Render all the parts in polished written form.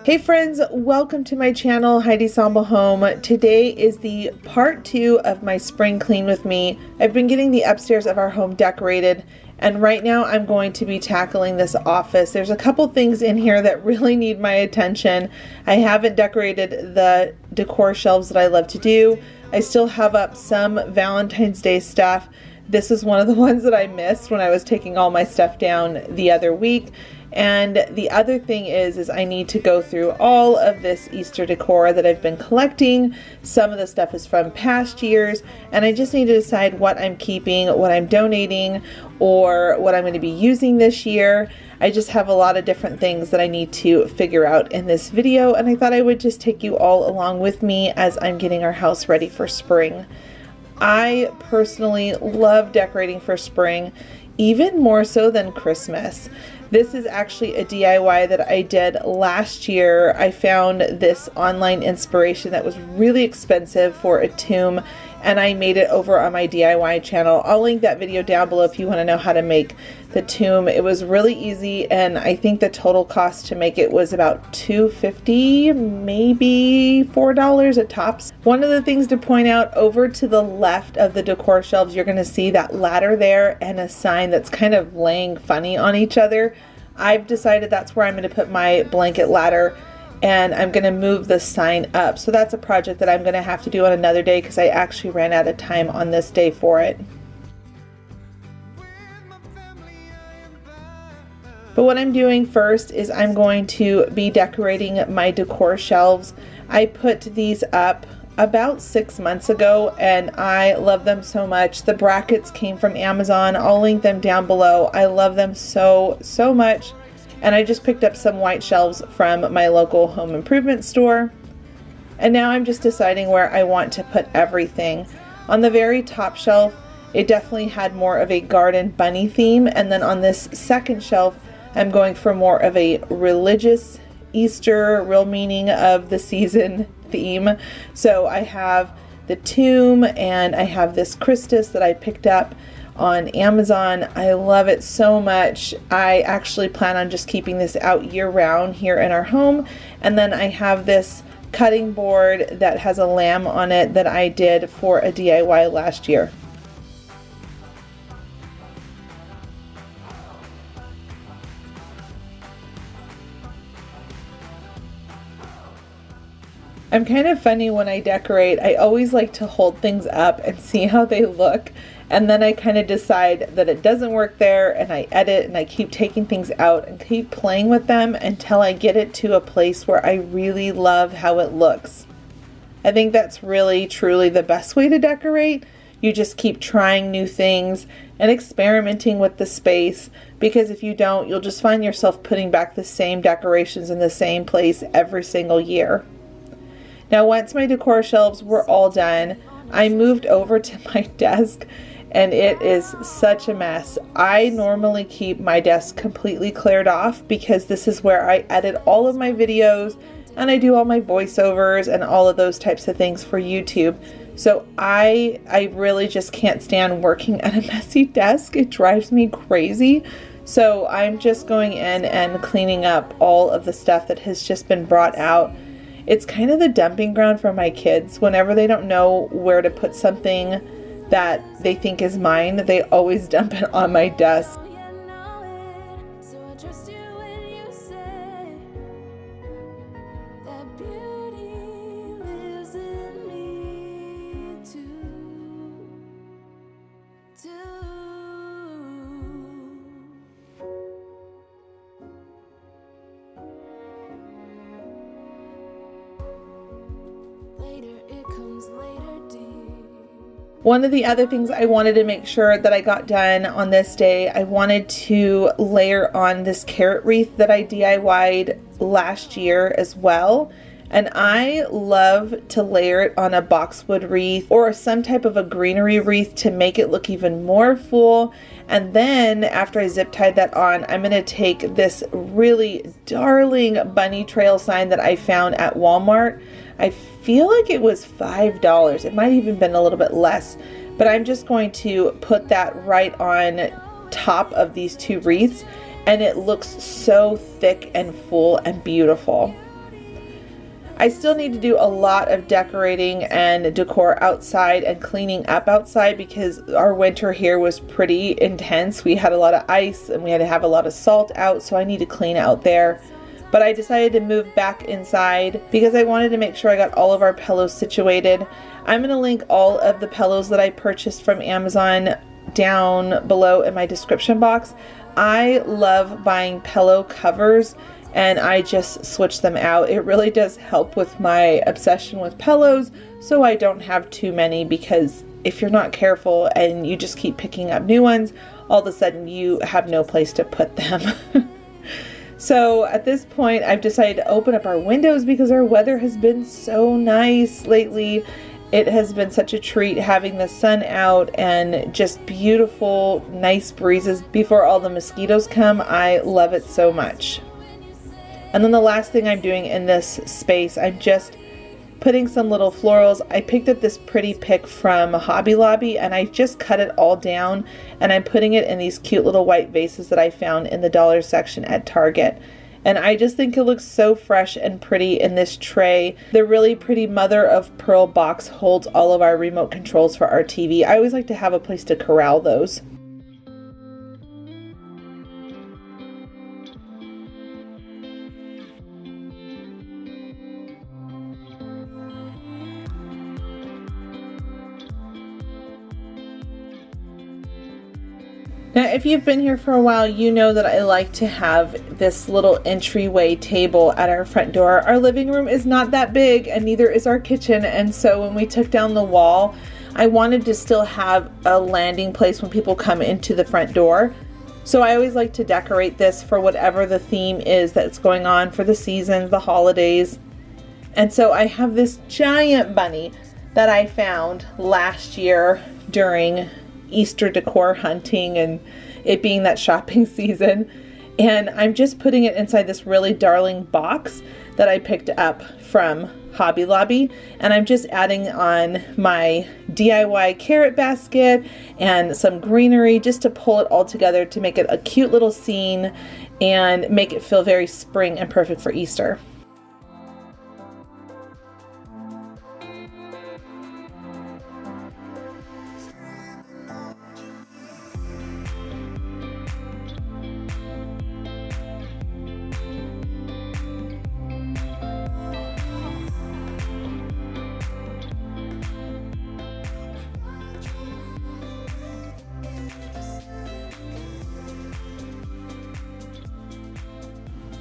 Hey friends, welcome to my channel, Heidi Sonboul Home. Today is the part 2 of my spring clean with me. I've been getting the upstairs of our home decorated, and right now I'm going to be tackling this office. There's a couple things in here that really need my attention. I haven't decorated the decor shelves that I love to do. I still have up some Valentine's Day stuff. This is one of the ones that I missed when I was taking all my stuff down the other week. And the other thing is I need to go through all of this Easter decor that I've been collecting. Some of the stuff is from past years, and I just need to decide what I'm keeping, what I'm donating, or what I'm going to be using this year. I just have a lot of different things that I need to figure out in this video, and I thought I would just take you all along with me as I'm getting our house ready for spring. I personally love decorating for spring, even more so than Christmas. This is actually a DIY that I did last year. I found this online inspiration that was really expensive for a tomb, and I made it over on my DIY channel. I'll link that video down below if you want to know how to make the tomb. It was really easy, and I think the total cost to make it was about $2.50, maybe $4 at tops. One of the things to point out, over to the left of the decor shelves, you're going to see that ladder there and a sign that's kind of laying funny on each other. I've decided that's where I'm going to put my blanket ladder, and I'm going to move the sign up. So that's a project that I'm going to have to do on another day because I actually ran out of time on this day for it. But what I'm doing first is I'm going to be decorating my decor shelves. I put these up about 6 months ago, and I love them so much. The brackets came from Amazon. I'll link them down below. I love them so much. And I just picked up some white shelves from my local home improvement store. And now I'm just deciding where I want to put everything. On the very top shelf, it definitely had more of a garden bunny theme. And then on this second shelf, I'm going for more of a religious Easter, real meaning of the season theme. So I have the tomb, and I have this Christus that I picked up on Amazon. I love it so much. I actually plan on just keeping this out year round here in our home. And then I have this cutting board that has a lamb on it that I did for a DIY last year. I'm kind of funny when I decorate. I always like to hold things up and see how they look, and then I kind of decide that it doesn't work there, and I edit and I keep taking things out and keep playing with them until I get it to a place where I really love how it looks. I think that's really truly the best way to decorate. You just keep trying new things and experimenting with the space, because if you don't, you'll just find yourself putting back the same decorations in the same place every single year. Now, once my decor shelves were all done, I moved over to my desk, and it is such a mess. I normally keep my desk completely cleared off because this is where I edit all of my videos, and I do all my voiceovers and all of those types of things for YouTube. So I really just can't stand working at a messy desk. It drives me crazy. So I'm just going in and cleaning up all of the stuff that has just been brought out. It's kind of the dumping ground for my kids. Whenever they don't know where to put something that they think is mine, they always dump it on my desk. One of the other things I wanted to make sure that I got done on this day, I wanted to layer on this carrot wreath that I DIY'd last year as well. And I love to layer it on a boxwood wreath or some type of a greenery wreath to make it look even more full. And then after I zip tied that on, I'm going to take this really darling bunny trail sign that I found at Walmart. I feel like it was $5. It might even been a little bit less, but I'm just going to put that right on top of these two wreaths, and it looks so thick and full and beautiful. I still need to do a lot of decorating and decor outside and cleaning up outside because our winter here was pretty intense. We had a lot of ice and we had to have a lot of salt out, so I need to clean out there. But I decided to move back inside because I wanted to make sure I got all of our pillows situated. I'm going to link all of the pillows that I purchased from Amazon down below in my description box. I love buying pillow covers and I just switch them out. It really does help with my obsession with pillows, so I don't have too many, because if you're not careful and you just keep picking up new ones, all of a sudden you have no place to put them. So at this point, I've decided to open up our windows because our weather has been so nice lately. It has been such a treat having the sun out and just beautiful, nice breezes before all the mosquitoes come. I love it so much. And then the last thing I'm doing in this space, I'm just putting some little florals. I picked up this pretty pick from Hobby Lobby and I just cut it all down and I'm putting it in these cute little white vases that I found in the dollar section at Target. And I just think it looks so fresh and pretty in this tray. The really pretty mother of pearl box holds all of our remote controls for our TV. I always like to have a place to corral those. Now, if you've been here for a while, you know that I like to have this little entryway table at our front door. Our living room is not that big and neither is our kitchen, and so when we took down the wall, I wanted to still have a landing place when people come into the front door. So I always like to decorate this for whatever the theme is that's going on for the seasons, the holidays. And so I have this giant bunny that I found last year during Easter decor hunting and it being that shopping season, and I'm just putting it inside this really darling box that I picked up from Hobby Lobby, and I'm just adding on my DIY carrot basket and some greenery just to pull it all together to make it a cute little scene and make it feel very spring and perfect for Easter.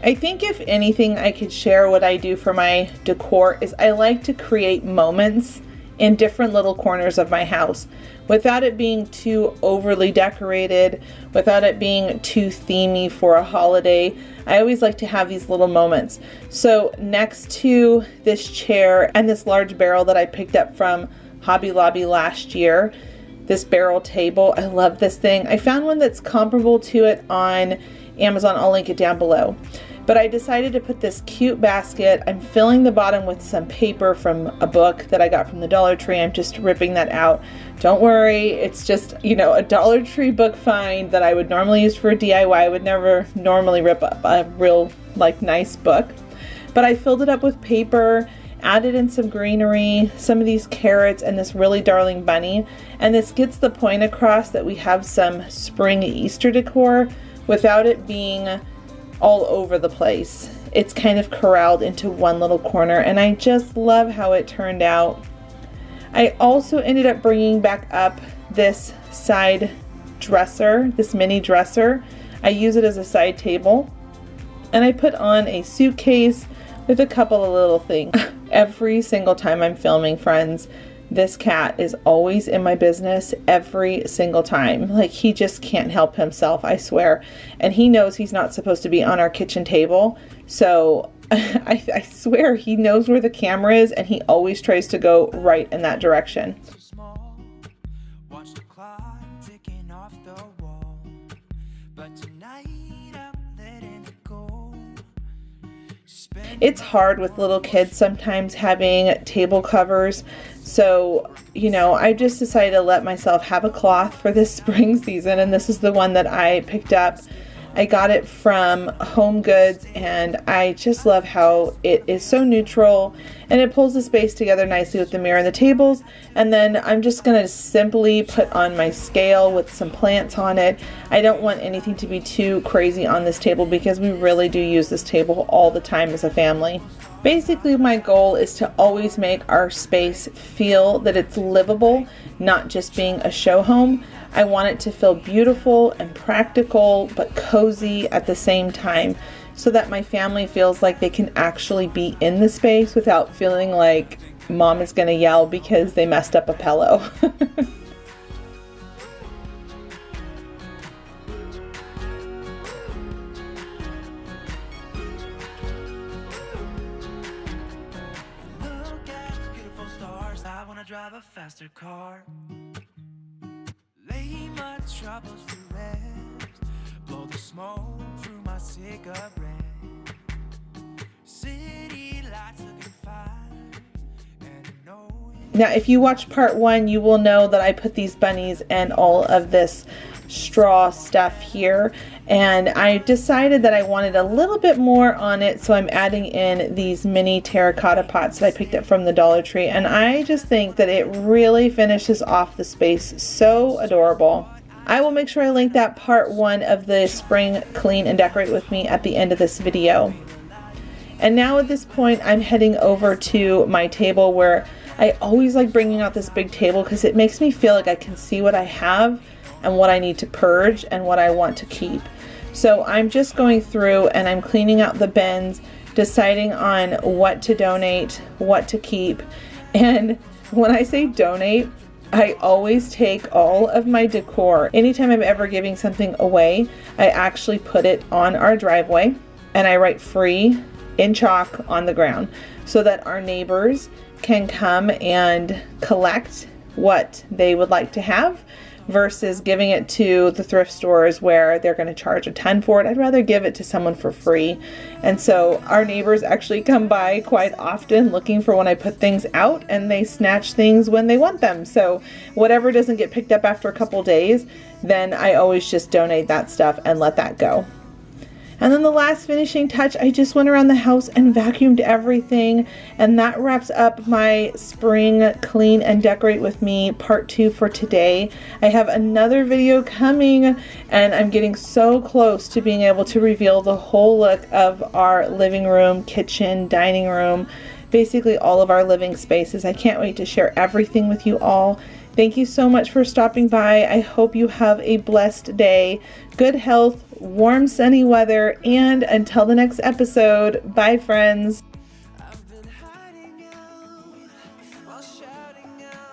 I think if anything I could share what I do for my decor is I like to create moments in different little corners of my house without it being too overly decorated, without it being too themey for a holiday. I always like to have these little moments. So next to this chair and this large barrel that I picked up from Hobby Lobby last year, this barrel table, I love this thing. I found one that's comparable to it on Amazon. I'll link it down below. But I decided to put this cute basket. I'm filling the bottom with some paper from a book that I got from the Dollar Tree. I'm just ripping that out. Don't worry, it's just, you know, a Dollar Tree book find that I would normally use for a DIY. I would never normally rip up a real, like, nice book. But I filled it up with paper, added in some greenery, some of these carrots, and this really darling bunny. And this gets the point across that we have some spring Easter decor without it being all over the place. It's kind of corralled into one little corner, and I just love how it turned out. I also ended up bringing back up this side dresser, this mini dresser. I use it as a side table, and I put on a suitcase with a couple of little things. Every single time I'm filming, friends, this cat is always in my business every single time. Like, he just can't help himself, I swear. And he knows he's not supposed to be on our kitchen table. So I swear he knows where the camera is and he always tries to go right in that direction. It's hard with little kids sometimes having table covers. So, you know, I just decided to let myself have a cloth for this spring season, and this is the one that I picked up. I got it from Home Goods, and I just love how it is so neutral and it pulls the space together nicely with the mirror and the tables. And then I'm just going to simply put on my scale with some plants on it. I don't want anything to be too crazy on this table because we really do use this table all the time as a family. Basically, my goal is to always make our space feel that it's livable, not just being a show home. I want it to feel beautiful and practical, but cozy at the same time, so that my family feels like they can actually be in the space without feeling like mom is going to yell because they messed up a pillow. Drive a faster car, lay my troubles to rest, blow the smoke through my cigarette, city lights looking fine, and no. Now, if you watch part 1, you will know that I put these bunnies and all of this straw stuff here, and I decided that I wanted a little bit more on it, so I'm adding in these mini terracotta pots that I picked up from the Dollar Tree, and I just think that it really finishes off the space so adorable. I will make sure I link that part 1 of the spring clean and decorate with me at the end of this video. And now at this point, I'm heading over to my table, where I always like bringing out this big table because it makes me feel like I can see what I have and what I need to purge and what I want to keep. So I'm just going through and I'm cleaning out the bins, deciding on what to donate, what to keep. And when I say donate, I always take all of my decor. Anytime I'm ever giving something away, I actually put it on our driveway and I write free in chalk on the ground so that our neighbors can come and collect what they would like to have, versus giving it to the thrift stores where they're going to charge a ton for it. I'd rather give it to someone for free. And so our neighbors actually come by quite often looking for when I put things out, and they snatch things when they want them. So whatever doesn't get picked up after a couple days, then I always just donate that stuff and let that go. And then the last finishing touch, I just went around the house and vacuumed everything, and that wraps up my spring clean and decorate with me part 2 for today. I have another video coming, and I'm getting so close to being able to reveal the whole look of our living room, kitchen, dining room, basically all of our living spaces. I can't wait to share everything with you all. Thank you so much for stopping by. I hope you have a blessed day, good health, warm sunny weather, and until the next episode, bye friends. I've been hiding out while shouting out.